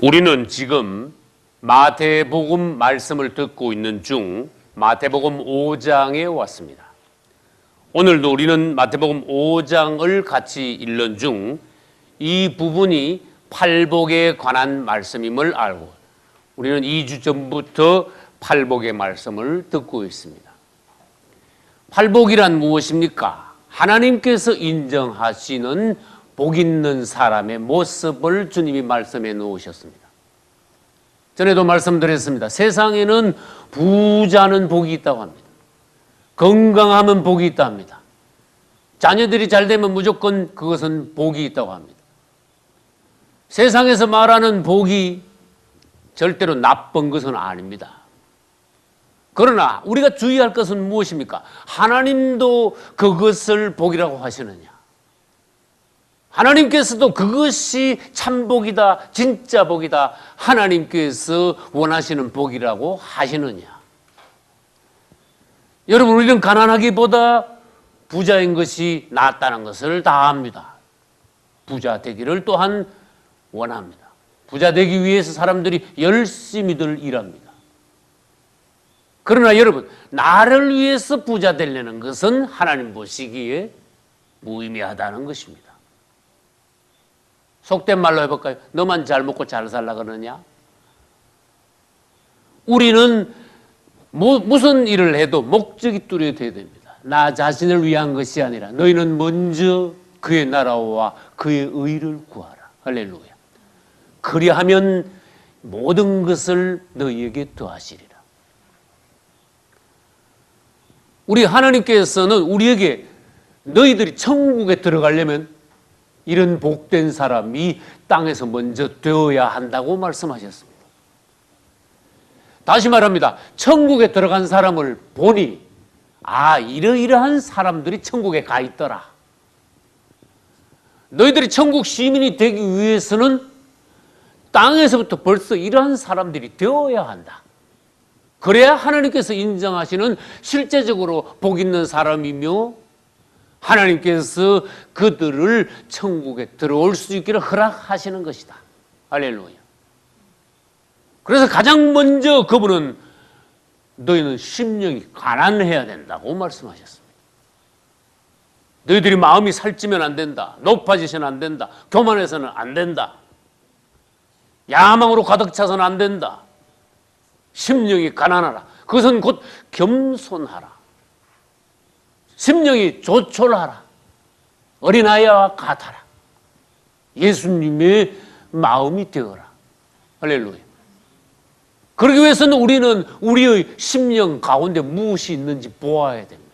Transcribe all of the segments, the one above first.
우리는 지금 마태복음 말씀을 듣고 있는 중 마태복음 5장에 왔습니다. 오늘도 우리는 마태복음 5장을 같이 읽는 중 이 부분이 팔복에 관한 말씀임을 알고 우리는 2주 전부터 팔복의 말씀을 듣고 있습니다. 팔복이란 무엇입니까? 하나님께서 인정하시는 복 있는 사람의 모습을 주님이 말씀해 놓으셨습니다. 전에도 말씀드렸습니다. 세상에는 부자는 복이 있다고 합니다. 건강하면 복이 있다 합니다. 자녀들이 잘 되면 무조건 그것은 복이 있다고 합니다. 세상에서 말하는 복이 절대로 나쁜 것은 아닙니다. 그러나 우리가 주의할 것은 무엇입니까? 하나님도 그것을 복이라고 하시느냐? 하나님께서도 그것이 참복이다, 진짜 복이다, 하나님께서 원하시는 복이라고 하시느냐? 여러분, 우리는 가난하기보다 부자인 것이 낫다는 것을 다 압니다. 부자 되기를 또한 원합니다. 부자 되기 위해서 사람들이 열심히들 일합니다. 그러나 여러분, 나를 위해서 부자 되려는 것은 하나님 보시기에 무의미하다는 것입니다. 속된 말로 해볼까요? 너만 잘 먹고 잘 살라 그러냐? 우리는 무슨 일을 해도 목적이 뚜렷해야 됩니다. 나 자신을 위한 것이 아니라 너희는 먼저 그의 나라와 그의 의를 구하라. 할렐루야. 그리하면 모든 것을 너희에게 더하시리라. 우리 하나님께서는 우리에게 너희들이 천국에 들어가려면 이런 복된 사람이 땅에서 먼저 되어야 한다고 말씀하셨습니다. 다시 말합니다. 천국에 들어간 사람을 보니 이러이러한 사람들이 천국에 가 있더라. 너희들이 천국 시민이 되기 위해서는 땅에서부터 벌써 이러한 사람들이 되어야 한다. 그래야 하나님께서 인정하시는 실제적으로 복 있는 사람이며 하나님께서 그들을 천국에 들어올 수 있기를 허락하시는 것이다. 할렐루야. 그래서 가장 먼저 그분은 너희는 심령이 가난해야 된다고 말씀하셨습니다. 너희들이 마음이 살찌면 안 된다. 높아지서는 안 된다. 교만해서는 안 된다. 야망으로 가득 차서는 안 된다. 심령이 가난하라. 그것은 곧 겸손하라. 심령이 조촐하라. 어린아이와 같아라. 예수님의 마음이 되어라. 할렐루야. 그러기 위해서는 우리는 우리의 심령 가운데 무엇이 있는지 보아야 됩니다.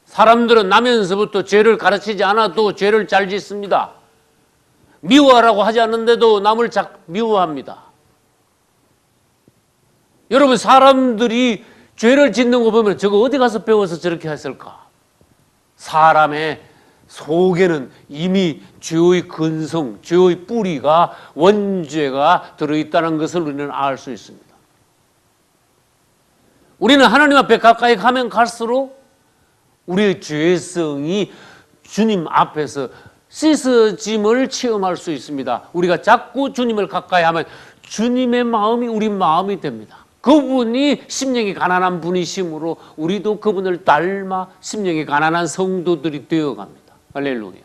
사람들은 나면서부터 죄를 가르치지 않아도 죄를 잘 짓습니다. 미워하라고 하지 않는데도 남을 미워합니다. 여러분, 사람들이 죄를 짓는 거 보면 저거 어디 가서 배워서 저렇게 했을까? 사람의 속에는 이미 죄의 근성, 죄의 뿌리가, 원죄가 들어있다는 것을 우리는 알 수 있습니다. 우리는 하나님 앞에 가까이 가면 갈수록 우리의 죄성이 주님 앞에서 씻어짐을 체험할 수 있습니다. 우리가 자꾸 주님을 가까이 하면 주님의 마음이 우리 마음이 됩니다. 그분이 심령이 가난한 분이시므로 우리도 그분을 닮아 심령이 가난한 성도들이 되어갑니다. 할렐루야.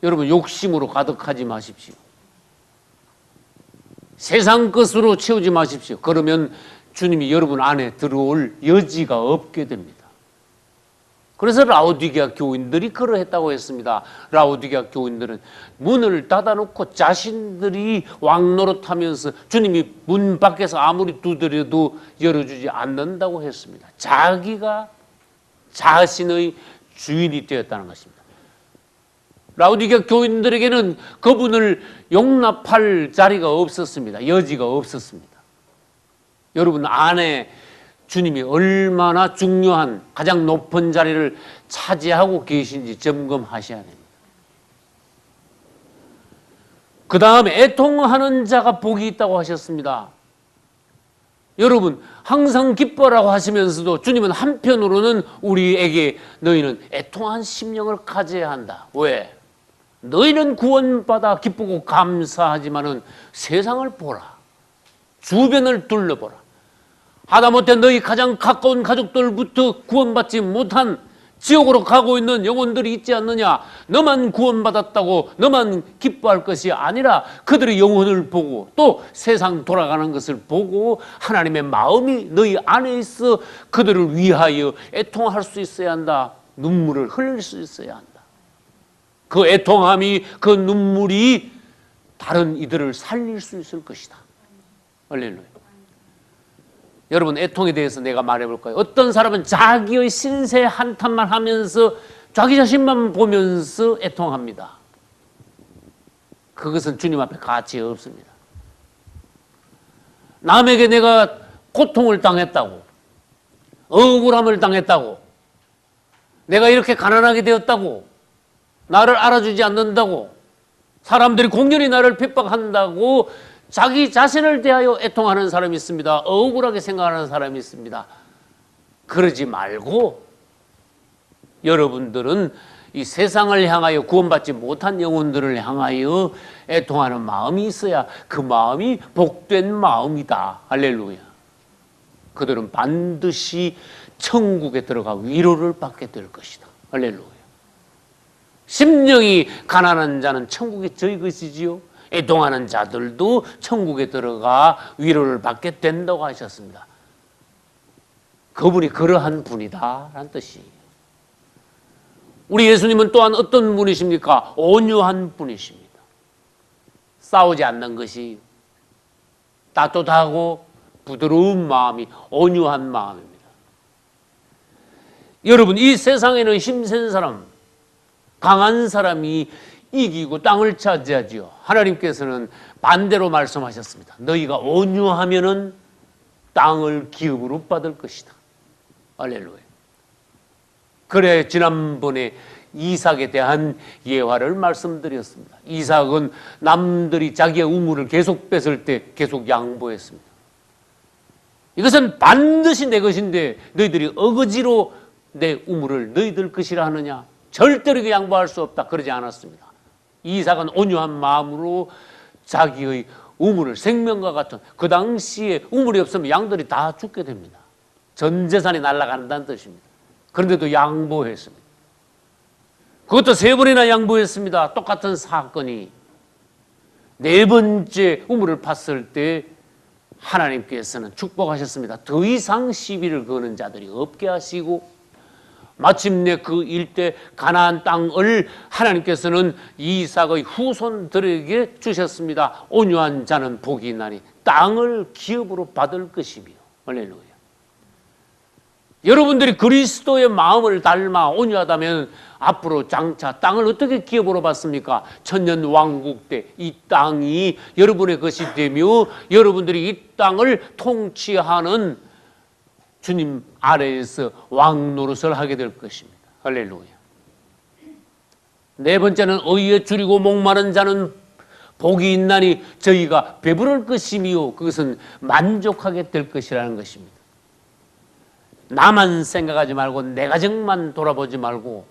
여러분, 욕심으로 가득하지 마십시오. 세상 것으로 채우지 마십시오. 그러면 주님이 여러분 안에 들어올 여지가 없게 됩니다. 그래서 라오디게아 교인들이 그러했다고 했습니다. 라오디게아 교인들은 문을 닫아놓고 자신들이 왕노릇하면서 주님이 문 밖에서 아무리 두드려도 열어주지 않는다고 했습니다. 자기가 자신의 주인이 되었다는 것입니다. 라오디게아 교인들에게는 그분을 용납할 자리가 없었습니다. 여지가 없었습니다. 여러분 안에 주님이 얼마나 중요한 가장 높은 자리를 차지하고 계신지 점검하셔야 됩니다. 그 다음에 애통하는 자가 복이 있다고 하셨습니다. 여러분, 항상 기뻐라고 하시면서도 주님은 한편으로는 우리에게 너희는 애통한 심령을 가져야 한다. 왜? 너희는 구원받아 기쁘고 감사하지만은 세상을 보라. 주변을 둘러보라. 하다못해 너희 가장 가까운 가족들부터 구원받지 못한 지옥으로 가고 있는 영혼들이 있지 않느냐. 너만 구원받았다고 너만 기뻐할 것이 아니라 그들의 영혼을 보고 또 세상 돌아가는 것을 보고 하나님의 마음이 너희 안에 있어 그들을 위하여 애통할 수 있어야 한다. 눈물을 흘릴 수 있어야 한다. 그 애통함이, 그 눈물이 다른 이들을 살릴 수 있을 것이다. 할렐루야. 여러분, 애통에 대해서 내가 말해볼까요? 어떤 사람은 자기의 신세 한탄만 하면서 자기 자신만 보면서 애통합니다. 그것은 주님 앞에 가치 없습니다. 남에게 내가 고통을 당했다고, 억울함을 당했다고, 내가 이렇게 가난하게 되었다고, 나를 알아주지 않는다고, 사람들이 공연히 나를 핍박한다고 자기 자신을 대하여 애통하는 사람이 있습니다. 억울하게 생각하는 사람이 있습니다. 그러지 말고 여러분들은 이 세상을 향하여 구원받지 못한 영혼들을 향하여 애통하는 마음이 있어야 그 마음이 복된 마음이다. 할렐루야. 그들은 반드시 천국에 들어가 위로를 받게 될 것이다. 할렐루야. 심령이 가난한 자는 천국에 저희 것이지요. 애통하는 자들도 천국에 들어가 위로를 받게 된다고 하셨습니다. 그분이 그러한 분이다 라는 뜻이에요. 우리 예수님은 또한 어떤 분이십니까? 온유한 분이십니다. 싸우지 않는 것이 따뜻하고 부드러운 마음이 온유한 마음입니다. 여러분, 이 세상에는 힘센 사람, 강한 사람이 이기고 땅을 차지하지요. 하나님께서는 반대로 말씀하셨습니다. 너희가 온유하면은 땅을 기업으로 받을 것이다. 할렐루야. 그래, 지난번에 이삭에 대한 예화를 말씀드렸습니다. 이삭은 남들이 자기의 우물을 계속 뺏을 때 계속 양보했습니다. 이것은 반드시 내 것인데 너희들이 어거지로 내 우물을 너희들 것이라 하느냐? 절대로 양보할 수 없다. 그러지 않았습니다. 이삭은 온유한 마음으로 자기의 우물을, 생명과 같은, 그 당시에 우물이 없으면 양들이 다 죽게 됩니다. 전 재산이 날아간다는 뜻입니다. 그런데도 양보했습니다. 그것도 3번이나 양보했습니다. 똑같은 사건이 4번째 우물을 팠을 때 하나님께서는 축복하셨습니다. 더 이상 시비를 거는 자들이 없게 하시고 마침내 그 일대 가나안 땅을 하나님께서는 이삭의 후손들에게 주셨습니다. 온유한 자는 복이 있나니 땅을 기업으로 받을 것이며. 할렐루야. 여러분들이 그리스도의 마음을 닮아 온유하다면 앞으로 장차 땅을 어떻게 기업으로 받습니까? 천년 왕국 때 이 땅이 여러분의 것이 되며 여러분들이 이 땅을 통치하는 주님 아래에서 왕 노릇을 하게 될 것입니다. 할렐루야. 4번째는 의에 줄이고 목마른 자는 복이 있나니 저희가 배부를 것이며 그것은 만족하게 될 것이라는 것입니다. 나만 생각하지 말고 내 가정만 돌아보지 말고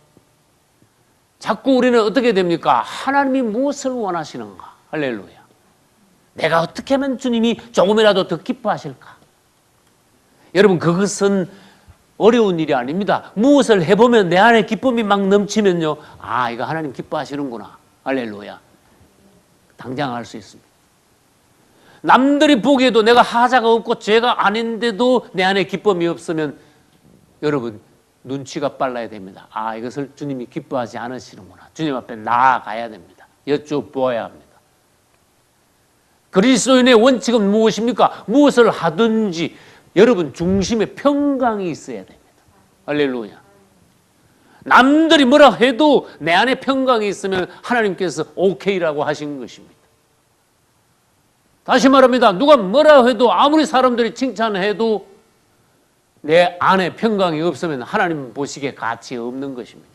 자꾸 우리는 어떻게 됩니까? 하나님이 무엇을 원하시는가? 할렐루야. 내가 어떻게 하면 주님이 조금이라도 더 기뻐하실까? 여러분, 그것은 어려운 일이 아닙니다. 무엇을 해보면 내 안에 기쁨이 막 넘치면요, 아, 이거 하나님 기뻐하시는구나. 할렐루야. 당장 알 수 있습니다. 남들이 보기에도 내가 하자가 없고 죄가 아닌데도 내 안에 기쁨이 없으면 여러분 눈치가 빨라야 됩니다. 아, 이것을 주님이 기뻐하지 않으시는구나. 주님 앞에 나아가야 됩니다. 여쭤보아야 합니다. 그리스도인의 원칙은 무엇입니까? 무엇을 하든지 여러분 중심에 평강이 있어야 됩니다. 할렐루야. 남들이 뭐라 해도 내 안에 평강이 있으면 하나님께서 오케이라고 하신 것입니다. 다시 말합니다. 누가 뭐라 해도 아무리 사람들이 칭찬해도 내 안에 평강이 없으면 하나님 보시기에 가치 없는 것입니다.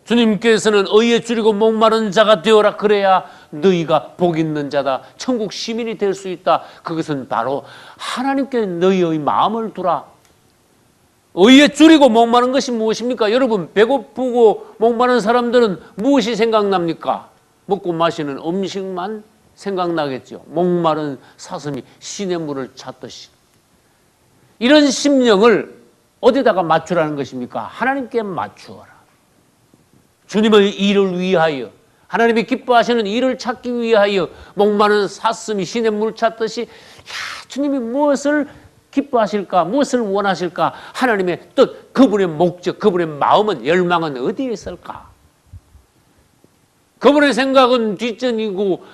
주님께서는 의에 줄이고 목마른 자가 되어라. 그래야 너희가 복 있는 자다. 천국 시민이 될 수 있다. 그것은 바로 하나님께 너희의 마음을 두라. 의에 줄이고 목마른 것이 무엇입니까? 여러분, 배고프고 목마른 사람들은 무엇이 생각납니까? 먹고 마시는 음식만 생각나겠죠. 목마른 사슴이 시냇물을 찾듯이. 이런 심령을 어디다가 맞추라는 것입니까? 하나님께 맞추어라. 주님의 일을 위하여, 하나님이 기뻐하시는 일을 찾기 위하여 목마른 사슴이 시냇물 찾듯이 주님이 무엇을 기뻐하실까? 무엇을 원하실까? 하나님의 뜻, 그분의 목적, 그분의 마음은, 열망은 어디에 있을까? 그분의 생각은 뒷전이고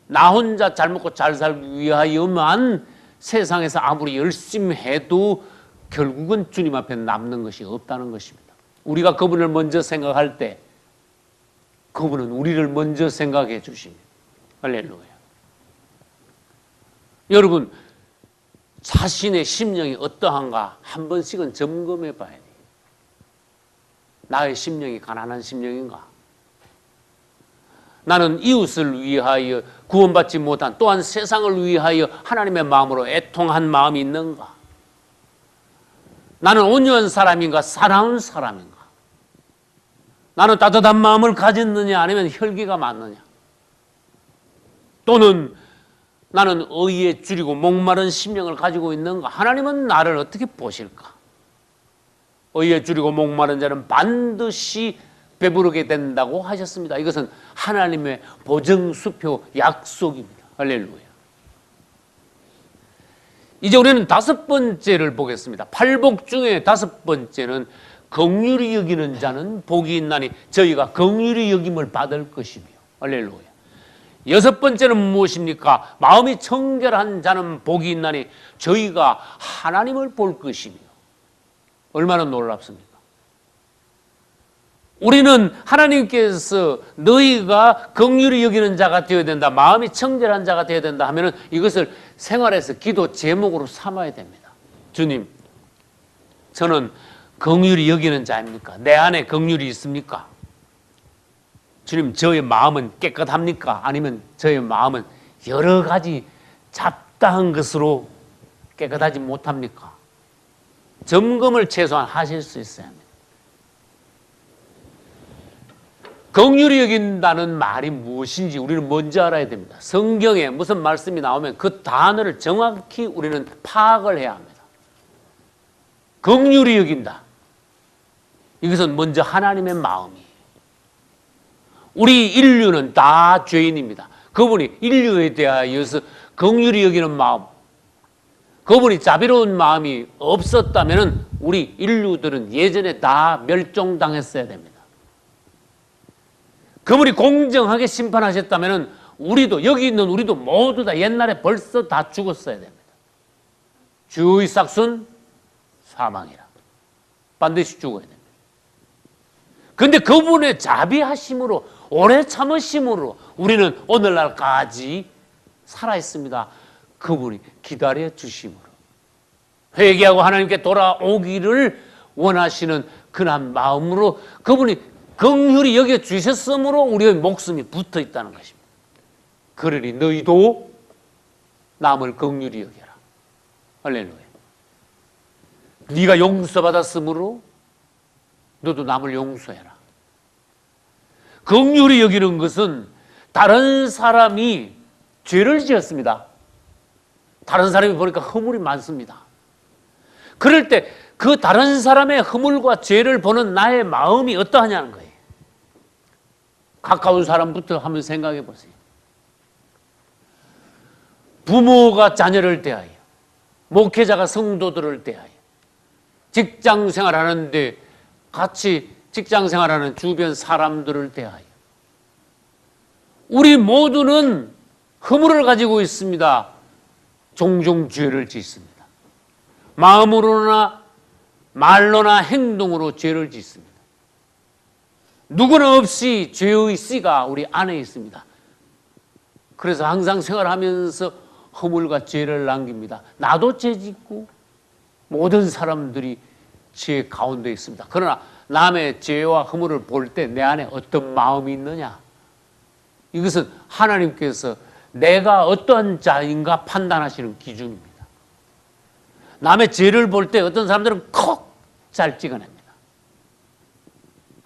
나 혼자 잘 먹고 잘 살기 위하여만 세상에서 아무리 열심히 해도 결국은 주님 앞에 남는 것이 없다는 것입니다. 우리가 그분을 먼저 생각할 때 그분은 우리를 먼저 생각해 주십니다. 할렐루야. 여러분, 자신의 심령이 어떠한가 한 번씩은 점검해 봐야 돼요. 나의 심령이 가난한 심령인가? 나는 이웃을 위하여 구원받지 못한, 또한 세상을 위하여 하나님의 마음으로 애통한 마음이 있는가? 나는 온유한 사람인가? 사나운 사람인가? 나는 따뜻한 마음을 가졌느냐? 아니면 혈기가 많느냐? 또는 나는 의에 줄이고 목마른 심령을 가지고 있는가? 하나님은 나를 어떻게 보실까? 의에 줄이고 목마른 자는 반드시 배부르게 된다고 하셨습니다. 이것은 하나님의 보증수표 약속입니다. 할렐루야. 이제 우리는 다섯 번째를 보겠습니다. 팔복 중에 다섯 번째는 긍휼히 여기는 자는 복이 있나니 저희가 긍휼히 여김을 받을 것이며. 할렐루야. 여섯 번째는 무엇입니까? 마음이 청결한 자는 복이 있나니 저희가 하나님을 볼 것이며. 얼마나 놀랍습니까? 우리는 하나님께서 너희가 긍휼히 여기는 자가 되어야 된다, 마음이 청결한 자가 되어야 된다 하면은 이것을 생활에서 기도 제목으로 삼아야 됩니다. 주님, 저는 긍휼히 여기는 자입니까? 내 안에 긍휼이 있습니까? 주님, 저의 마음은 깨끗합니까? 아니면 저의 마음은 여러 가지 잡다한 것으로 깨끗하지 못합니까? 점검을 최소한 하실 수 있어야 합니다. 긍휼히 여긴다는 말이 무엇인지 우리는 먼저 알아야 됩니다. 성경에 무슨 말씀이 나오면 그 단어를 정확히 우리는 파악을 해야 합니다. 긍휼히 여긴다. 이것은 먼저 하나님의 마음이에요. 우리 인류는 다 죄인입니다. 그분이 인류에 대하여서 긍휼히 여기는 마음, 그분이 자비로운 마음이 없었다면 우리 인류들은 예전에 다 멸종당했어야 됩니다. 그분이 공정하게 심판하셨다면 우리도, 여기 있는 우리도 모두 다 옛날에 벌써 다 죽었어야 됩니다. 주의 삭순 사망이라. 반드시 죽어야 됩니다. 그런데 그분의 자비하심으로, 오래 참으심으로 우리는 오늘날까지 살아있습니다. 그분이 기다려 주심으로, 회개하고 하나님께 돌아오기를 원하시는 그런 마음으로 그분이 긍휼히 여겨주셨으므로 우리의 목숨이 붙어 있다는 것입니다. 그러니 너희도 남을 긍휼히 여겨라. 할렐루야. 네가 용서받았으므로 너도 남을 용서해라. 긍휼히 여기는 것은 다른 사람이 죄를 지었습니다. 다른 사람이 보니까 허물이 많습니다. 그럴 때 그 다른 사람의 허물과 죄를 보는 나의 마음이 어떠하냐는 거예요. 가까운 사람부터 한번 생각해 보세요. 부모가 자녀를 대하여, 목회자가 성도들을 대하여, 직장 생활하는데 같이 직장 생활하는 주변 사람들을 대하여, 우리 모두는 허물을 가지고 있습니다. 종종 죄를 짓습니다. 마음으로나 말로나 행동으로 죄를 짓습니다. 누구는 없이 죄의 씨가 우리 안에 있습니다. 그래서 항상 생활하면서 허물과 죄를 남깁니다. 나도 죄 짓고 모든 사람들이 죄 가운데 있습니다. 그러나 남의 죄와 허물을 볼 때 내 안에 어떤 마음이 있느냐? 이것은 하나님께서 내가 어떠한 자인가 판단하시는 기준입니다. 남의 죄를 볼 때 어떤 사람들은 콕 잘 찍어냅니다.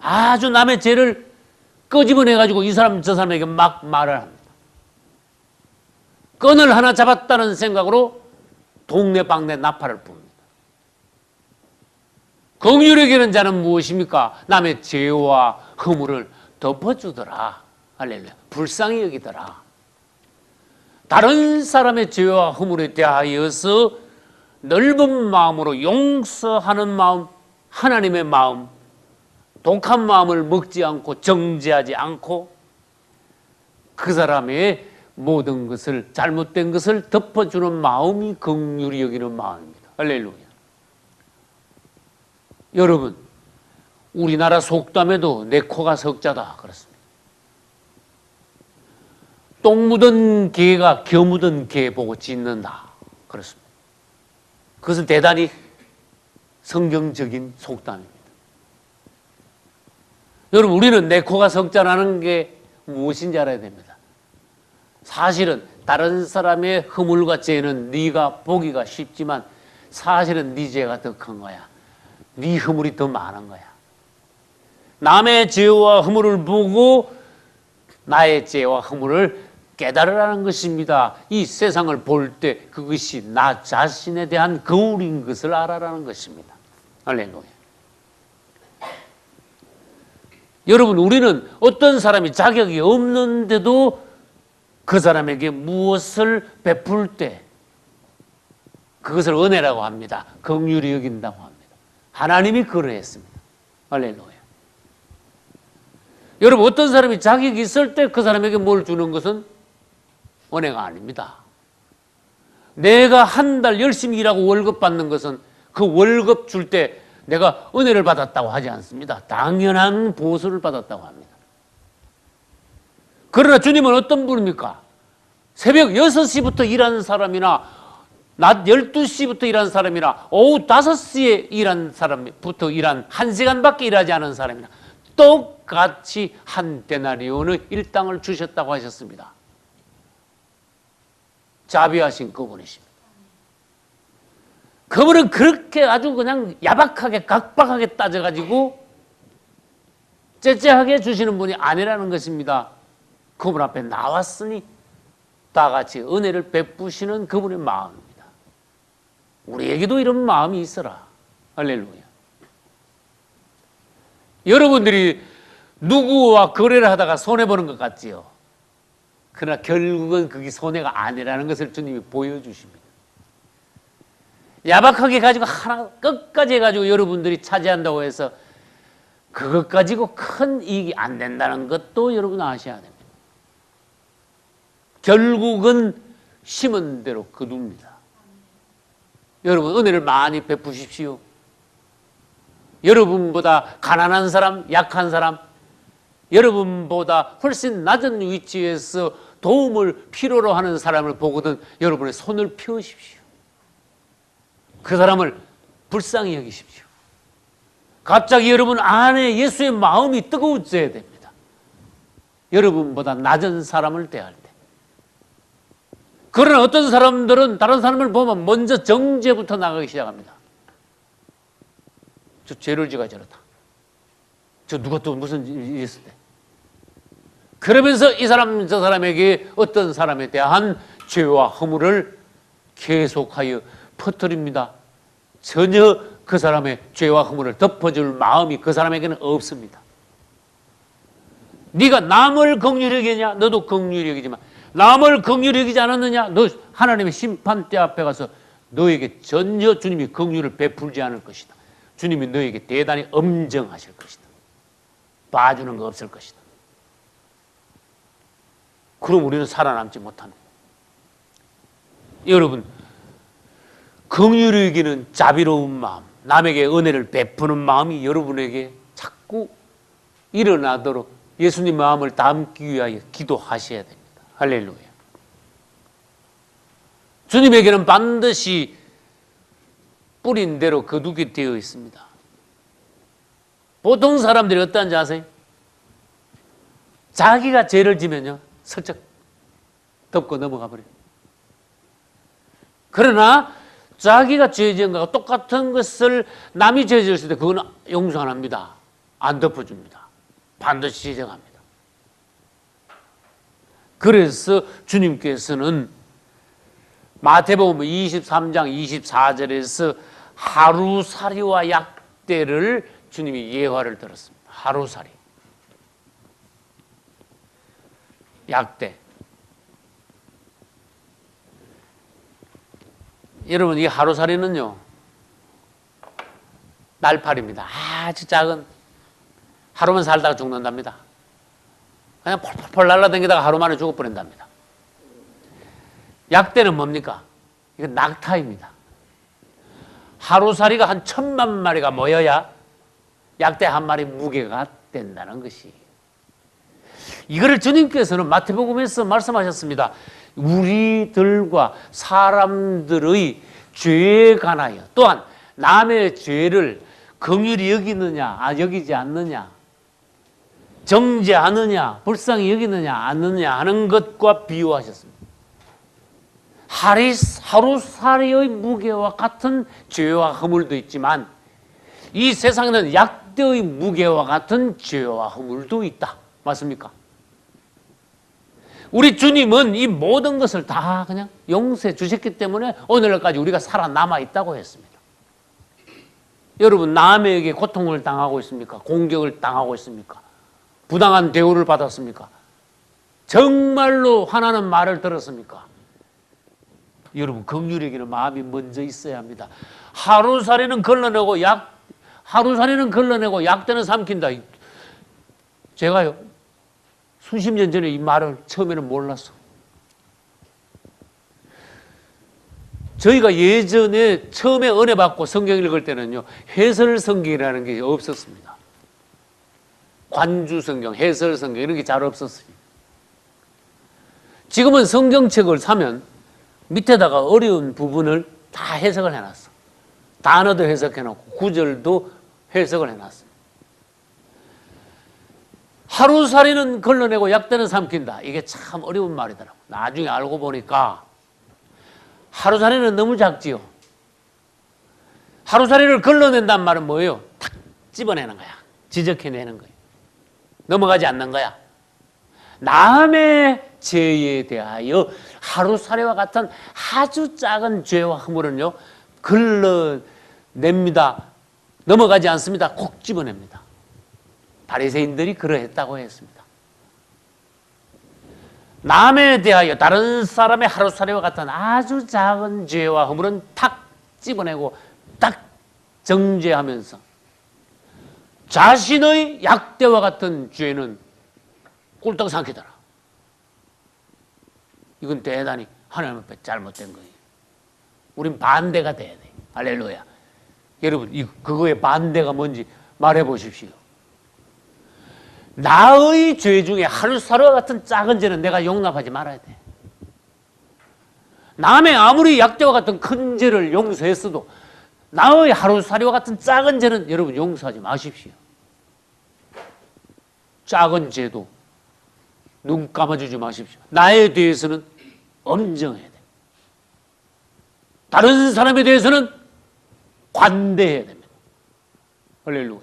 아주 남의 죄를 끄집어내가지고 이 사람 저 사람에게 막 말을 합니다. 끈을 하나 잡았다는 생각으로 동네방네 나팔을 붑니다. 긍휼히 여기는 자는 무엇입니까? 남의 죄와 허물을 덮어주더라. 할렐루야. 불쌍히 여기더라. 다른 사람의 죄와 허물에 대하여서 넓은 마음으로 용서하는 마음, 하나님의 마음, 독한 마음을 먹지 않고 정죄하지 않고 그 사람의 모든 것을, 잘못된 것을 덮어주는 마음이 긍휼히 여기는 마음입니다. 할렐루야. 여러분, 우리나라 속담에도 내 코가 석자다 그렇습니다. 똥 묻은 개가 겨 묻은 개 보고 짖는다 그렇습니다. 그것은 대단히 성경적인 속담입니다. 여러분, 우리는 내 코가 석자라는 게 무엇인지 알아야 됩니다. 사실은 다른 사람의 허물과 죄는 네가 보기가 쉽지만 사실은 네 죄가 더 큰 거야. 네 허물이 더 많은 거야. 남의 죄와 허물을 보고 나의 죄와 허물을 깨달으라는 것입니다. 이 세상을 볼 때 그것이 나 자신에 대한 거울인 것을 알아라는 것입니다. 할렐루야. 여러분, 우리는 어떤 사람이 자격이 없는데도 그 사람에게 무엇을 베풀 때 그것을 은혜라고 합니다. 긍휼히 여긴다고 합니다. 하나님이 그러했습니다. 할렐루야. 여러분, 어떤 사람이 자격이 있을 때 그 사람에게 뭘 주는 것은 은혜가 아닙니다. 내가 한 달 열심히 일하고 월급 받는 것은 그 월급 줄 때 내가 은혜를 받았다고 하지 않습니다. 당연한 보수를 받았다고 합니다. 그러나 주님은 어떤 분입니까? 새벽 6시부터 일하는 사람이나 낮 12시부터 일하는 사람이나 오후 5시에 일하는 사람부터 일한 1시간밖에 일하지 않은 사람이나 똑같이 한 데나리온의 일당을 주셨다고 하셨습니다. 자비하신 그분이십니다. 그분은 그렇게 아주 그냥 야박하게 각박하게 따져가지고 째째하게 주시는 분이 아니라는 것입니다. 그분 앞에 나왔으니 다 같이 은혜를 베푸시는 그분의 마음입니다. 우리에게도 이런 마음이 있어라. 할렐루야. 여러분들이 누구와 거래를 하다가 손해보는 것 같지요? 그러나 결국은 그게 손해가 아니라는 것을 주님이 보여주십니다. 야박하게 가지고 하나 끝까지 해가지고 여러분들이 차지한다고 해서 그것 가지고 큰 이익이 안 된다는 것도 여러분 아셔야 됩니다. 결국은 심은 대로 거둡니다. 여러분, 은혜를 많이 베푸십시오. 여러분보다 가난한 사람, 약한 사람, 여러분보다 훨씬 낮은 위치에서 도움을 필요로 하는 사람을 보거든 여러분의 손을 펴십시오. 그 사람을 불쌍히 여기십시오. 갑자기 여러분 안에 예수의 마음이 뜨거워져야 됩니다. 여러분보다 낮은 사람을 대할 때. 그러나 어떤 사람들은 다른 사람을 보면 먼저 정죄부터 나가기 시작합니다. 저 죄를 지가 저렇다. 저 누가 또 무슨 일이 있을 때. 그러면서 이 사람 저 사람에게 어떤 사람에 대한 죄와 허물을 계속하여 퍼뜨립니다. 전혀 그 사람의 죄와 허물을 덮어줄 마음이 그 사람에게는 없습니다. 네가 남을 긍휼히 여기냐? 너도 긍휼히 여기지만 남을 긍휼히 여기지 않았느냐? 너 하나님의 심판대 앞에 가서 너에게 전혀 주님이 긍휼을 베풀지 않을 것이다. 주님이 너에게 대단히 엄정하실 것이다. 봐주는 거 없을 것이다. 그럼 우리는 살아남지 못합니다. 여러분, 긍휼히 여기는 자비로운 마음, 남에게 은혜를 베푸는 마음이 여러분에게 자꾸 일어나도록 예수님 마음을 담기 위하여 기도하셔야 됩니다. 할렐루야. 주님에게는 반드시 뿌린 대로 거두게 되어 있습니다. 보통 사람들이 어떠한지 아세요? 자기가 죄를 지면요 슬쩍 덮고 넘어가 버려요. 그러나 자기가 죄 지은 것과 똑같은 것을 남이 죄 지었을 때 그건 용서 안 합니다. 안 덮어줍니다. 반드시 정합니다. 그래서 주님께서는 마태복음 23장 24절에서 하루살이와 약대를 주님이 예화를 들었습니다. 하루살이. 약대. 여러분, 이 하루살이는요, 날파리입니다. 아주 작은, 하루만 살다가 죽는답니다. 그냥 펄펄펄 날아다니다가 하루 만에 죽어버린답니다. 약대는 뭡니까? 이건 낙타입니다. 하루살이가 한 1000만 마리가 모여야 약대 한 마리 무게가 된다는 것이. 이거를 주님께서는 마태복음에서 말씀하셨습니다. 우리들과 사람들의 죄에 관하여, 또한 남의 죄를 긍휼히 여기느냐 여기지 않느냐, 정죄하느냐 불쌍히 여기느냐 않느냐 하는 것과 비유하셨습니다. 하루살이의 무게와 같은 죄와 허물도 있지만 이 세상에는 약대의 무게와 같은 죄와 허물도 있다. 맞습니까? 우리 주님은 이 모든 것을 다 그냥 용서해 주셨기 때문에 오늘날까지 우리가 살아남아 있다고 했습니다. 여러분, 남에게 고통을 당하고 있습니까? 공격을 당하고 있습니까? 부당한 대우를 받았습니까? 정말로 화나는 말을 들었습니까? 여러분, 긍휼히 여기는 마음이 먼저 있어야 합니다. 하루살이는 걸러내고 약대는 삼킨다. 제가요, 수십 년 전에 이 말을 처음에는 몰랐어. 저희가 예전에 처음에 은혜 받고 성경 읽을 때는요, 해설 성경이라는 게 없었습니다. 관주 성경, 해설 성경 이런 게 잘 없었어요. 지금은 성경책을 사면 밑에다가 어려운 부분을 다 해석을 해놨어. 단어도 해석해놓고 구절도 해석을 해놨어. 하루살이는 걸러내고 약대는 삼킨다. 이게 참 어려운 말이더라고. 나중에 알고 보니까 하루살이는 너무 작지요. 하루살이를 걸러낸단 말은 뭐예요? 탁 집어내는 거야. 지적해내는 거예요. 넘어가지 않는 거야. 남의 죄에 대하여 하루살이와 같은 아주 작은 죄와 허물은요, 걸러냅니다. 넘어가지 않습니다. 콕 집어냅니다. 바리새인들이 그러했다고 했습니다. 남에 대하여 다른 사람의 하루살이와 같은 아주 작은 죄와 허물은 탁 집어내고 딱 정죄하면서 자신의 약대와 같은 죄는 꿀떡 삼키더라. 이건 대단히 하나님 앞에 잘못된 거예요. 우린 반대가 돼야 돼. 할렐루야. 여러분, 그거의 반대가 뭔지 말해 보십시오. 나의 죄 중에 하루살이와 같은 작은 죄는 내가 용납하지 말아야 돼. 남의 아무리 약죄와 같은 큰 죄를 용서했어도 나의 하루살이와 같은 작은 죄는 여러분 용서하지 마십시오. 작은 죄도 눈 감아주지 마십시오. 나에 대해서는 엄정해야 돼. 다른 사람에 대해서는 관대해야 됩니다. 할렐루야.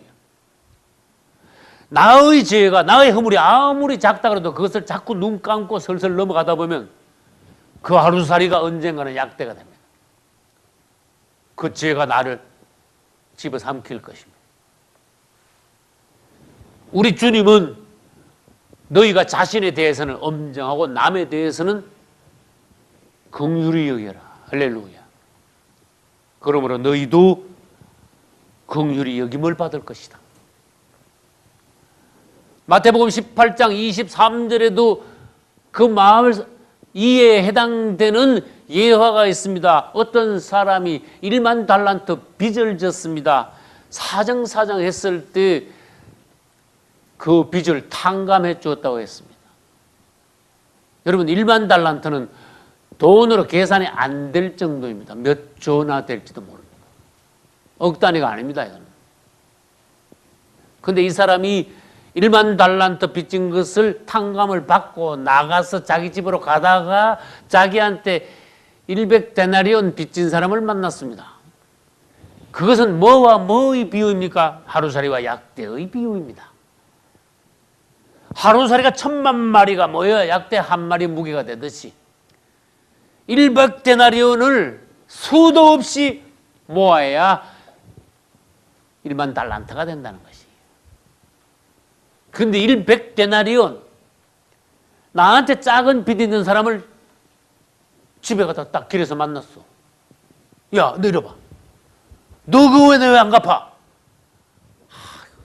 나의 죄가, 나의 허물이 아무리 작다 그래도 그것을 자꾸 눈 감고 슬슬 넘어가다 보면 그 하루살이가 언젠가는 약대가 됩니다. 그 죄가 나를 집어삼킬 것입니다. 우리 주님은 너희가 자신에 대해서는 엄정하고 남에 대해서는 긍휼히 여겨라. 할렐루야. 그러므로 너희도 긍휼히 여김을 받을 것이다. 마태복음 18장 23절에도 그 마음을 이에 해당되는 예화가 있습니다. 어떤 사람이 1만 달란트 빚을 졌습니다. 사정사정 했을 때 그 빚을 탕감해 주었다고 했습니다. 여러분, 1만 달란트는 돈으로 계산이 안 될 정도입니다. 몇 조나 될지도 모릅니다. 억 단위가 아닙니다. 이거는. 근데 이 사람이 1만 달란트 빚진 것을 탕감을 받고 나가서 자기 집으로 가다가 자기한테 100데나리온 빚진 사람을 만났습니다. 그것은 뭐와 뭐의 비유입니까? 하루살이와 약대의 비유입니다. 하루살이가 10,000마리가 모여 약대 한 마리 무게가 되듯이 100데나리온을 수도 없이 모아야 1만 달란트가 된다는 것이에요. 그런데 100데나리온, 나한테 작은 빚 있는 사람을 집에 가다 딱 길에서 만났어. 야, 내려봐. 너 그거 왜 안 갚아?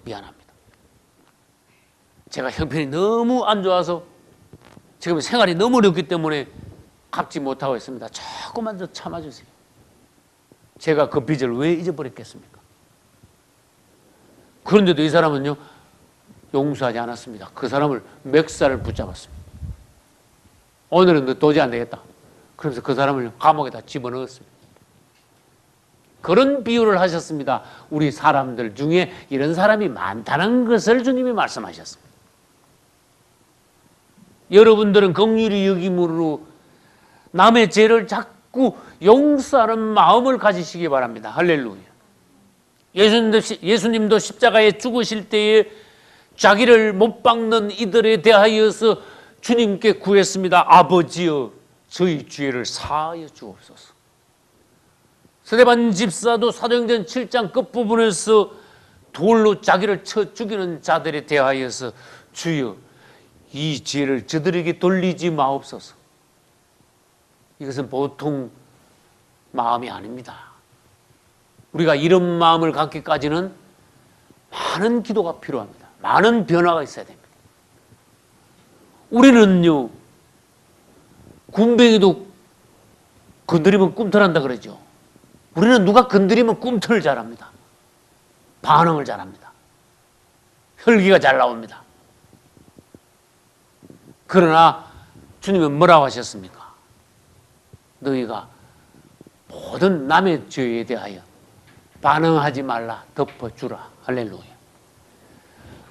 미안합니다. 제가 형편이 너무 안 좋아서 지금 생활이 너무 어렵기 때문에 갚지 못하고 있습니다. 조금만 더 참아주세요. 제가 그 빚을 왜 잊어버렸겠습니까? 그런데도 이 사람은요, 용서하지 않았습니다. 그 사람을 멱살을 붙잡았습니다. 오늘은 너 도저히 안 되겠다. 그러면서 그 사람을 감옥에다 집어넣었습니다. 그런 비유를 하셨습니다. 우리 사람들 중에 이런 사람이 많다는 것을 주님이 말씀하셨습니다. 여러분들은 긍휼히 여김으로 남의 죄를 자꾸 용서하는 마음을 가지시기 바랍니다. 할렐루야. 예수님도 십자가에 죽으실 때에 자기를 못 박는 이들에 대하여서 주님께 구했습니다. 아버지여, 저희 죄를 사하여 주옵소서. 스데반 집사도 사도행전 7장 끝부분에서 돌로 자기를 쳐 죽이는 자들에 대하여서 주여, 이 죄를 저들에게 돌리지 마옵소서. 이것은 보통 마음이 아닙니다. 우리가 이런 마음을 갖기까지는 많은 기도가 필요합니다. 많은 변화가 있어야 됩니다. 우리는요, 군뱅이도 건드리면 꿈틀한다 그러죠. 우리는 누가 건드리면 꿈틀을 잘합니다. 반응을 잘합니다. 혈기가 잘 나옵니다. 그러나 주님은 뭐라고 하셨습니까? 너희가 모든 남의 죄에 대하여 반응하지 말라, 덮어주라. 할렐루야.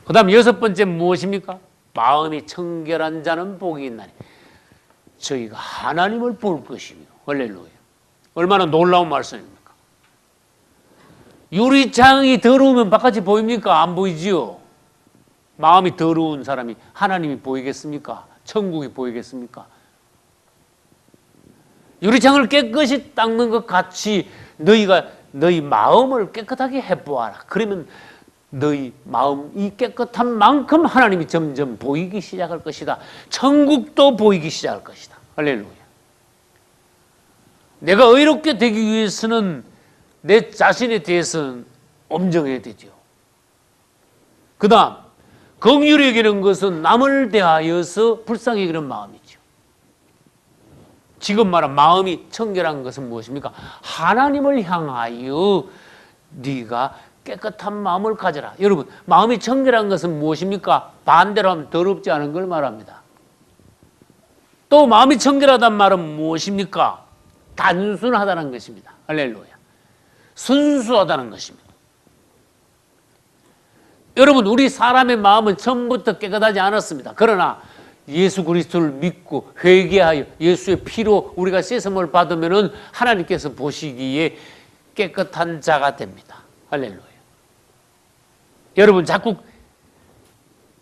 그 다음 6번째 무엇입니까? 마음이 청결한 자는 복이 있나니 저희가 하나님을 볼 것이며. 할렐루야. 얼마나 놀라운 말씀입니까? 유리창이 더러우면 바깥이 보입니까? 안 보이지요. 마음이 더러운 사람이 하나님이 보이겠습니까? 천국이 보이겠습니까? 유리창을 깨끗이 닦는 것 같이 너희가 너희 마음을 깨끗하게 해보아라. 그러면 너희 마음이 깨끗한 만큼 하나님이 점점 보이기 시작할 것이다. 천국도 보이기 시작할 것이다. 할렐루야. 내가 의롭게 되기 위해서는 내 자신에 대해서는 엄정해야 되죠. 그 다음, 긍휼히 여기는 것은 남을 대하여서 불쌍히 여기는 마음이죠. 지금 말한 마음이 청결한 것은 무엇입니까? 하나님을 향하여 네가 깨끗한 마음을 가져라. 여러분, 마음이 청결한 것은 무엇입니까? 반대로 하면 더럽지 않은 걸 말합니다. 또 마음이 청결하다는 말은 무엇입니까? 단순하다는 것입니다. 할렐루야. 순수하다는 것입니다. 여러분, 우리 사람의 마음은 처음부터 깨끗하지 않았습니다. 그러나 예수 그리스도를 믿고 회개하여 예수의 피로 우리가 씻음을 받으면 하나님께서 보시기에 깨끗한 자가 됩니다. 할렐루야. 여러분, 자꾸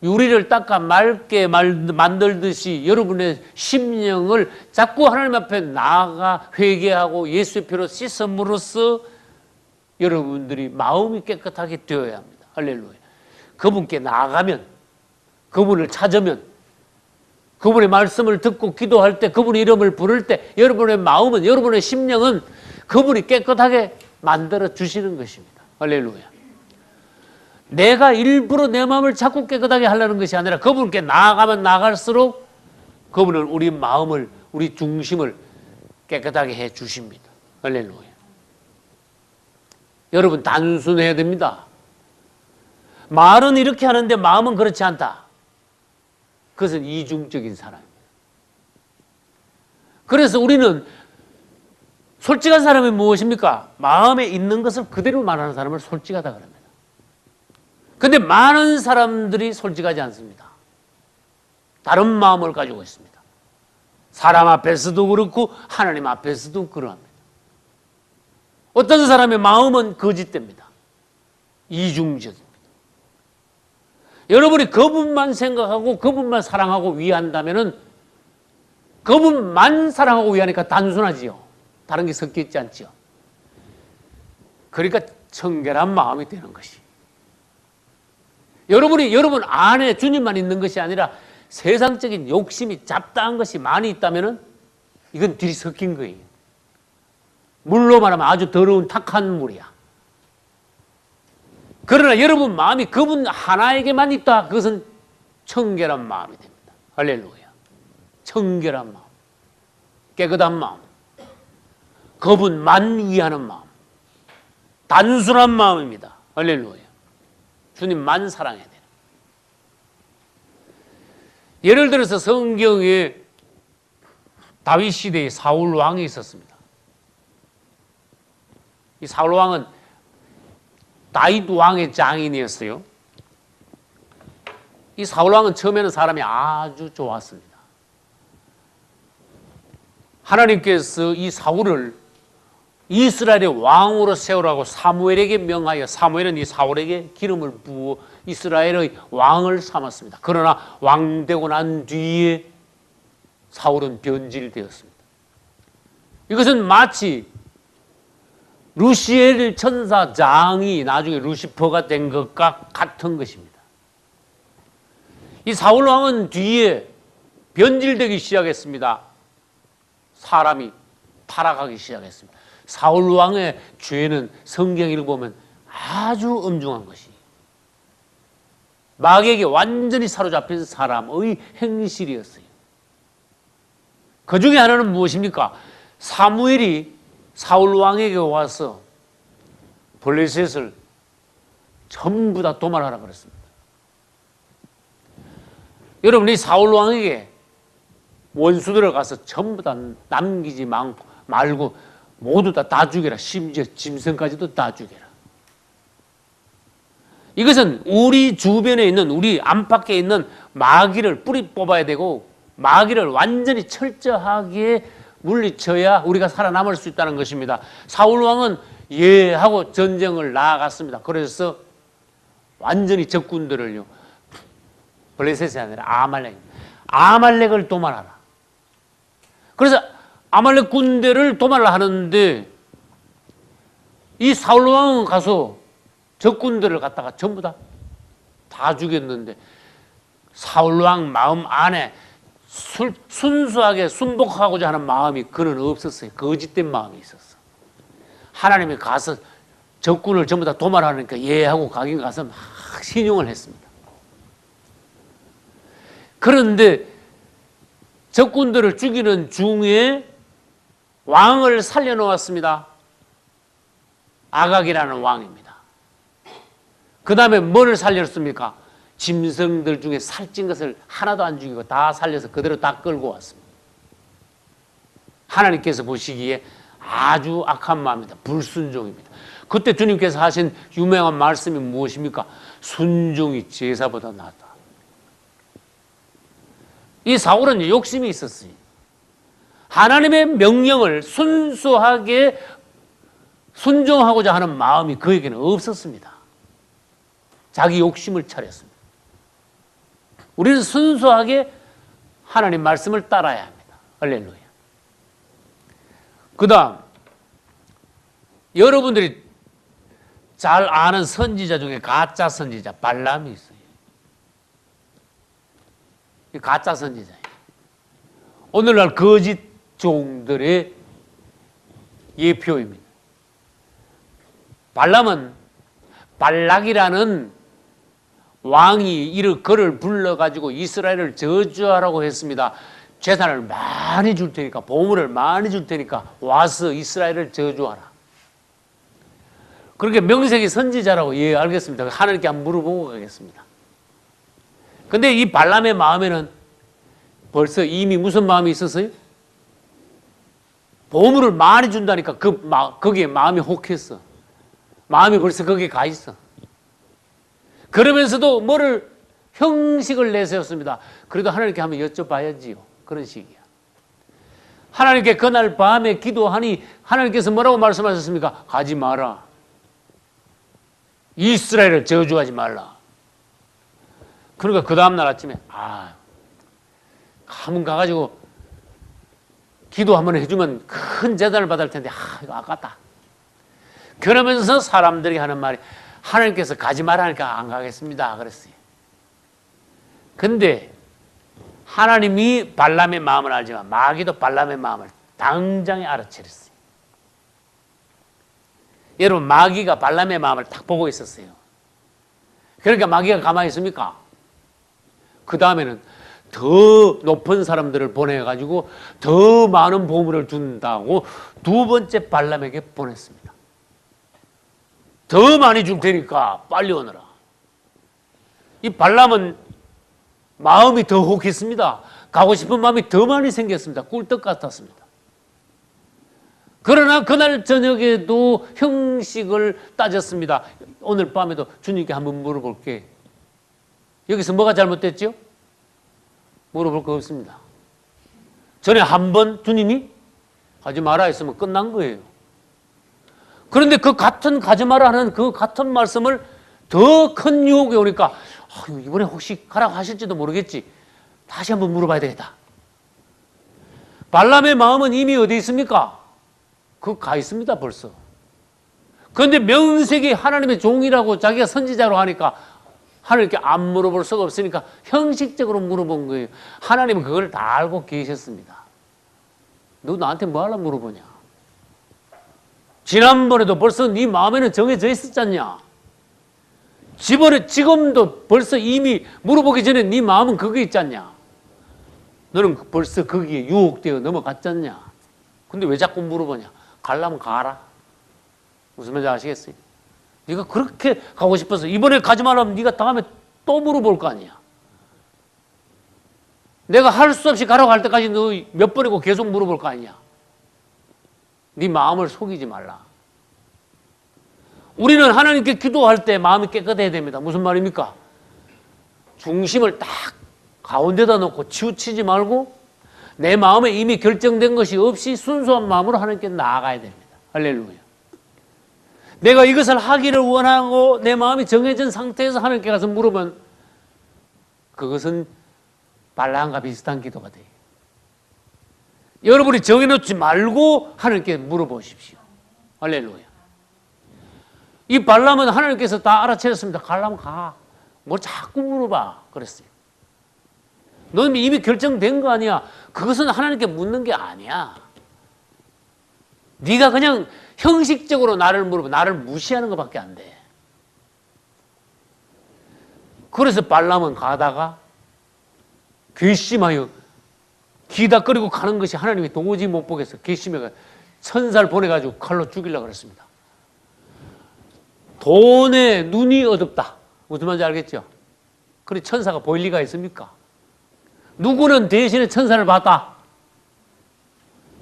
유리를 닦아 맑게 만들듯이 여러분의 심령을 자꾸 하나님 앞에 나아가 회개하고 예수의 피로 씻음으로써 여러분들이 마음이 깨끗하게 되어야 합니다. 할렐루야. 그분께 나아가면, 그분을 찾으면, 그분의 말씀을 듣고 기도할 때, 그분의 이름을 부를 때 여러분의 마음은, 여러분의 심령은 그분이 깨끗하게 만들어 주시는 것입니다. 할렐루야. 내가 일부러 내 마음을 자꾸 깨끗하게 하려는 것이 아니라 그분께 나아가면 나갈수록 그분은 우리 마음을, 우리 중심을 깨끗하게 해 주십니다. 할렐루야. 여러분, 단순해야 됩니다. 말은 이렇게 하는데 마음은 그렇지 않다. 그것은 이중적인 사람입니다. 그래서 우리는 솔직한 사람이 무엇입니까? 마음에 있는 것을 그대로 말하는 사람을 솔직하다 그럽니다. 그런데 많은 사람들이 솔직하지 않습니다. 다른 마음을 가지고 있습니다. 사람 앞에서도 그렇고 하나님 앞에서도 그러합니다. 어떤 사람의 마음은 거짓됩니다. 이중적입니다. 여러분이 그분만 생각하고 그분만 사랑하고 위한다면은 그분만 사랑하고 위하니까 단순하지요. 다른 게 섞여 있지 않죠. 그러니까 청결한 마음이 되는 것이. 여러분 안에 주님만 있는 것이 아니라 세상적인 욕심이 잡다한 것이 많이 있다면은 이건 둘이 섞인 거예요. 물로 말하면 아주 더러운 탁한 물이야. 그러나 여러분 마음이 그분 하나에게만 있다. 그것은 청결한 마음이 됩니다. 할렐루야. 청결한 마음, 깨끗한 마음, 그분만 위하는 마음, 단순한 마음입니다. 할렐루야. 주님만 사랑해야 돼요. 예를 들어서 성경에 다윗 시대에 사울 왕이 있었습니다. 이 사울 왕은 다윗 왕의 장인이었어요. 이 사울 왕은 처음에는 사람이 아주 좋았습니다. 하나님께서 이 사울을 이스라엘의 왕으로 세우라고 사무엘에게 명하여 사무엘은 이 사울에게 기름을 부어 이스라엘의 왕을 삼았습니다. 그러나 왕 되고 난 뒤에 사울은 변질되었습니다. 이것은 마치 루시엘 천사장이 나중에 루시퍼가 된 것과 같은 것입니다. 이 사울 왕은 뒤에 변질되기 시작했습니다. 사람이 타락하기 시작했습니다. 사울 왕의 죄는 성경 읽어보면 아주 엄중한 것이 마귀에게 완전히 사로잡힌 사람의 행실이었어요. 그 중에 하나는 무엇입니까? 사무엘이 사울 왕에게 와서 블레셋을 전부 다 도말하라 그랬습니다. 여러분, 이 사울 왕에게 원수들을 가서 전부 다 남기지 말고 모두 다 죽여라. 심지어 짐승까지도 다 죽여라. 이것은 우리 주변에 있는, 우리 안팎에 있는 마귀를 뿌리 뽑아야 되고 마귀를 완전히 철저하게 물리쳐야 우리가 살아남을 수 있다는 것입니다. 사울 왕은 예 하고 전쟁을 나아갔습니다. 그래서 완전히 적군들을요, 블레셋이 아니라 아말렉을 도말하라. 그래서 아말렉 군대를 도말을 하는데 이 사울 왕은 가서 적군들을 갖다가 전부 다 죽였는데 사울 왕 마음 안에 순수하게 순복하고자 하는 마음이 그는 없었어요. 거짓된 마음이 있었어. 하나님이 가서 적군을 전부 다 도말하니까 예하고 가긴 가서 막 신용을 했습니다. 그런데 적군들을 죽이는 중에 왕을 살려놓았습니다. 아각이라는 왕입니다. 그 다음에 뭐를 살렸습니까? 짐승들 중에 살찐 것을 하나도 안 죽이고 다 살려서 그대로 다 끌고 왔습니다. 하나님께서 보시기에 아주 악한 마음입니다. 불순종입니다. 그때 주님께서 하신 유명한 말씀이 무엇입니까? 순종이 제사보다 낫다. 이 사울은 욕심이 있었어요. 하나님의 명령을 순수하게 순종하고자 하는 마음이 그에게는 없었습니다. 자기 욕심을 차렸습니다. 우리는 순수하게 하나님 말씀을 따라야 합니다. 할렐루야. 그 다음, 여러분들이 잘 아는 선지자 중에 가짜 선지자 발람이 있어요. 이 가짜 선지자예요. 오늘날 거짓 종들의 예표입니다. 발람은 발락이라는 왕이 그를 불러가지고 이스라엘을 저주하라고 했습니다. 재산을 많이 줄 테니까, 보물을 많이 줄 테니까 와서 이스라엘을 저주하라. 그렇게 명색이 선지자라고, 예, 알겠습니다. 하나님께 한번 물어보고 가겠습니다. 근데 이 발람의 마음에는 벌써 이미 무슨 마음이 있었어요? 보물을 많이 준다니까 거기에 마음이 혹했어. 마음이 벌써 거기에 가 있어. 그러면서도 형식을 내세웠습니다. 그래도 하나님께 한번 여쭤봐야지요. 그런 식이야. 하나님께 그날 밤에 기도하니 하나님께서 뭐라고 말씀하셨습니까? 가지 마라. 이스라엘을 저주하지 말라. 그러니까 그 다음날 아침에 한번 가가지고 기도 한번 해주면 큰 제단을 받을 텐데 이거 아깝다. 그러면서 사람들이 하는 말이 하나님께서 가지 말라니까 안 가겠습니다 그랬어요. 근데 하나님이 발람의 마음을 알지만 마귀도 발람의 마음을 당장에 알아채렸어요. 여러분, 마귀가 발람의 마음을 딱 보고 있었어요. 그러니까 마귀가 가만히 있습니까? 그 다음에는 더 높은 사람들을 보내가지고 더 많은 보물을 준다고 두 번째 발람에게 보냈습니다. 더 많이 줄 테니까 빨리 오너라. 이 발람은 마음이 더 혹했습니다. 가고 싶은 마음이 더 많이 생겼습니다. 꿀떡 같았습니다. 그러나 그날 저녁에도 형식을 따졌습니다. 오늘 밤에도 주님께 한번 물어볼게. 여기서 뭐가 잘못됐죠? 물어볼 거 없습니다. 전에 한 번 주님이 가지 마라 했으면 끝난 거예요. 그런데 그 같은 가지 마라 하는 그 같은 말씀을 더 큰 유혹이 오니까 이번에 혹시 가라고 하실지도 모르겠지. 다시 한번 물어봐야 되겠다. 발람의 마음은 이미 어디 있습니까? 가 있습니다 벌써. 그런데 명색이 하나님의 종이라고 자기가 선지자로 하니까 하나님께 안 물어볼 수가 없으니까 형식적으로 물어본 거예요. 하나님은 그걸 다 알고 계셨습니다. 너 나한테 뭐 하려고 물어보냐? 지난번에도 벌써 네 마음에는 정해져 있었잖냐? 지금도 벌써 이미 물어보기 전에 네 마음은 거기 있잖냐? 너는 벌써 거기에 유혹되어 넘어갔잖냐? 근데 왜 자꾸 물어보냐? 가려면 가라. 무슨 말인지 아시겠어요? 네가 그렇게 가고 싶어서 이번에 가지 말라면 네가 다음에 또 물어볼 거 아니야. 내가 할 수 없이 가라고 할 때까지 너 몇 번이고 계속 물어볼 거 아니야. 네 마음을 속이지 말라. 우리는 하나님께 기도할 때 마음이 깨끗해야 됩니다. 무슨 말입니까? 중심을 딱 가운데다 놓고 치우치지 말고 내 마음에 이미 결정된 것이 없이 순수한 마음으로 하나님께 나아가야 됩니다. 할렐루야. 내가 이것을 하기를 원하고 내 마음이 정해진 상태에서 하나님께 가서 물으면 그것은 발람과 비슷한 기도가 돼요. 여러분이 정해놓지 말고 하나님께 물어보십시오. 할렐루야. 이 발람은 하나님께서 다 알아채렸습니다. 가려면 가. 뭘 자꾸 물어봐. 그랬어요. 넌 이미 결정된 거 아니야. 그것은 하나님께 묻는 게 아니야. 네가 그냥 형식적으로 나를 물어봐. 나를 무시하는 것밖에 안 돼. 그래서 발람은 가다가 괘씸하여 기다거리고 가는 것이 하나님이 도무지 못 보겠어. 괘씸해가 천사를 보내가지고 칼로 죽이려고 그랬습니다. 돈에 눈이 어둡다. 무슨 말인지 알겠죠? 그래 천사가 보일 리가 있습니까? 누구는 대신에 천사를 봤다.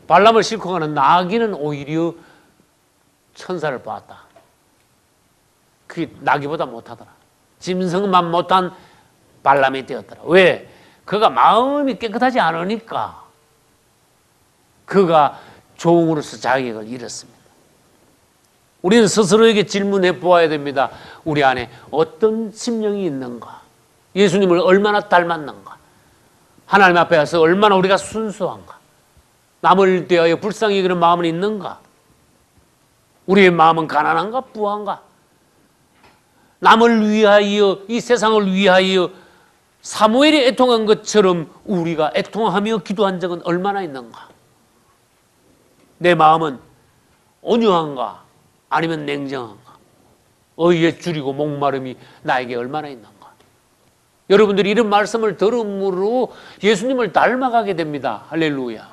발람을 싣고 가는 나귀는 오히려 천사를 봤다. 그게 나귀보다 못하더라. 짐승만 못한 발람이 되었더라. 왜? 그가 마음이 깨끗하지 않으니까 그가 종으로서 자격을 잃었습니다. 우리는 스스로에게 질문해 보아야 됩니다. 우리 안에 어떤 심령이 있는가? 예수님을 얼마나 닮았는가? 하나님 앞에 와서 얼마나 우리가 순수한가? 남을 대하여 불쌍히 여기는 마음은 있는가? 우리의 마음은 가난한가? 부한가? 남을 위하여 이 세상을 위하여 사무엘이 애통한 것처럼 우리가 애통하며 기도한 적은 얼마나 있는가? 내 마음은 온유한가? 아니면 냉정한가? 어이에 줄이고 목마름이 나에게 얼마나 있는가? 여러분들이 이런 말씀을 들음으로 예수님을 닮아가게 됩니다. 할렐루야.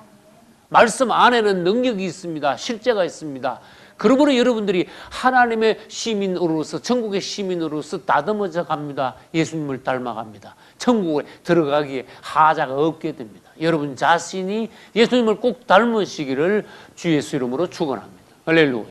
말씀 안에는 능력이 있습니다. 실제가 있습니다. 그러므로 여러분들이 하나님의 시민으로서 천국의 시민으로서 다듬어져 갑니다. 예수님을 닮아갑니다. 천국에 들어가기에 하자가 없게 됩니다. 여러분 자신이 예수님을 꼭 닮으시기를 주 예수 이름으로 축원합니다. 할렐루야.